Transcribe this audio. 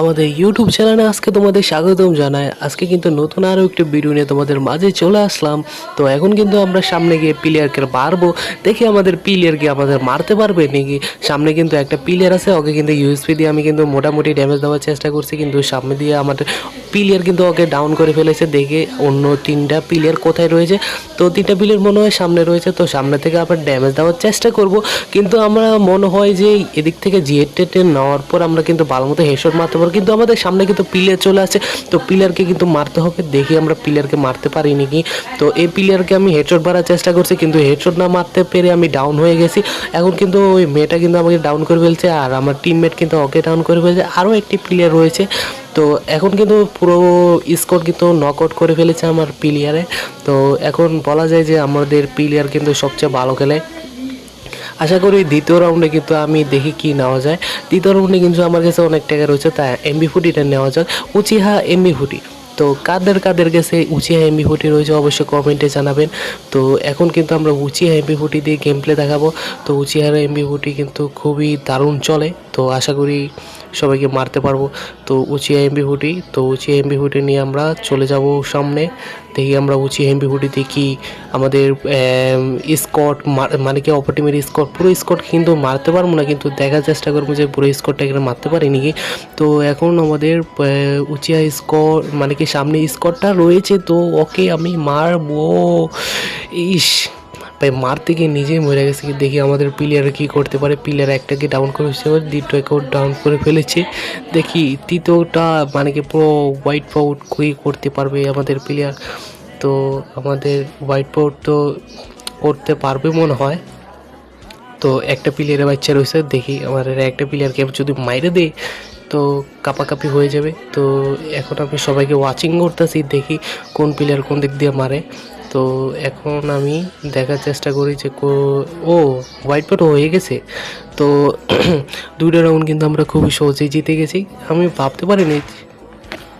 আমাদের ইউটিউব চ্যানেলে আজকে তোমাদের স্বাগতম জানাই। আজকে কিন্তু নতুন আরও একটি ভিডিও নিয়ে তোমাদের মাঝে চলে আসলাম। তো এখন কিন্তু আমরা সামনে গিয়ে প্লেয়ারকে মারবো, দেখি আমাদের প্লেয়ারকে আমাদের মারতে পারবে নাকি। সামনে কিন্তু একটা প্লেয়ার আছে, ওকে কিন্তু ইউএসপি দিয়ে আমি কিন্তু মোটামুটি ড্যামেজ দেওয়ার চেষ্টা করছি, কিন্তু সামনে দিয়ে আমাদের প্লেয়ার কিন্তু ওকে ডাউন করে ফেলেছে। দেখে অন্য তিনটা প্লেয়ার কোথায় রয়েছে, তো তিনটা প্লেয়ার মনে হয় সামনে রয়েছে। তো সামনে থেকে আবার ড্যামেজ দেওয়ার চেষ্টা করব, কিন্তু আমরা মনে হয় যে এদিক থেকে জিএ নেওয়ার পর আমরা কিন্তু ভালো মতো হেডশট মারতে পারবো, কিন্তু আমাদের সামনে কিন্তু প্লেয়ার চলে আসে। তো প্লেয়ারকে কিন্তু মারতে হবে, দেখি আমরা প্লেয়ারকে মারতে পারি নাকি। তো এই প্লেয়ারকে আমি হেডশট মারার চেষ্টা করছি, কিন্তু হেডশট না মারতে পেরে আমি ডাউন হয়ে গেছি। এখন কিন্তু ওই মেয়েটা কিন্তু আমাকে ডাউন করে ফেলছে, আর আমার টিমমেট কিন্তু ওকে ডাউন করে ফেলছে। আরও একটি প্লেয়ার রয়েছে। তো এখন কিন্তু পুরো স্কোর কিন্তু নক আউট করে ফেলেছে আমার প্লেয়ারে। তো এখন বলা যায় যে আমাদের প্লেয়ার কিন্তু সবচেয়ে ভালো খেলে। আশা করি দ্বিতীয় রাউন্ডে কিন্তু আমি দেখি কি নেওয়া যায়। দ্বিতীয় রাউন্ডে কিন্তু আমার কাছে অনেক টাকা রয়েছে, তাই এমবি40টা নেওয়া যাক, উচিহা এমবি40। তো কাদের কাদের কাছে উচিহা এমবি40 রয়েছে অবশ্যই কমেন্টে জানাবেন। তো এখন কিন্তু আমরা উচিহা এমবি40 দিয়ে গেম প্লে দেখাবো। তো উচিহার এমবি40 কিন্তু খুবই দারুণ চলে, তো আশা করি সবাইকে মারতে পারবো। তো উচিয়া এমবি40, তো উচিয়া এমবি40 নিয়ে আমরা চলে যাব সামনে। দেখি আমরা উচিয়া এমবি40 কি আমাদের স্কট মানে কি অপর টিমের স্কট, পুরো স্কট কিন্তু মারতে পারবো না, কিন্তু দেখার চেষ্টা করবো যে পুরো স্কটটা এখানে মারতে পারি নাকি। তো এখন আমাদের উচিয়া স্কট মানে কি সামনে স্কটটা রয়েছে, তো ওকে আমি মারবো। ইস ভাই, মারতে গিয়ে নিজেই মরে গেছে। দেখি আমাদের প্লেয়ার কী করতে পারে। প্লেয়ার একটাকে ডাউন করে ফেলেছে, দ্বিতীয়কেও ডাউন করে ফেলেছে। দেখি তৃতীয়টা মানে কি পুরো হোয়াইট আউট কী করতে পারবে আমাদের প্লেয়ার। তো আমাদের হোয়াইট আউট তো করতে পারবে মনে হয়। তো একটা প্লেয়ারের বাচ্চা রয়েছে, দেখি আমাদের একটা প্লেয়ারকে যদি মাইরে দেয় তো কাপাকাপি হয়ে যাবে। তো এখন আমি সবাইকে ওয়াচিং করতেছি, দেখি কোন প্লেয়ার কোন দিক দিয়ে মারে। তো এখন আমি দেখার চেষ্টা করি যে ও হোয়াইট বট হয়ে গেছে। তো দুইটা রাউন্ড কিন্তু আমরা খুবই সহজেই জিতে গেছি। আমি ভাবতে পারিনি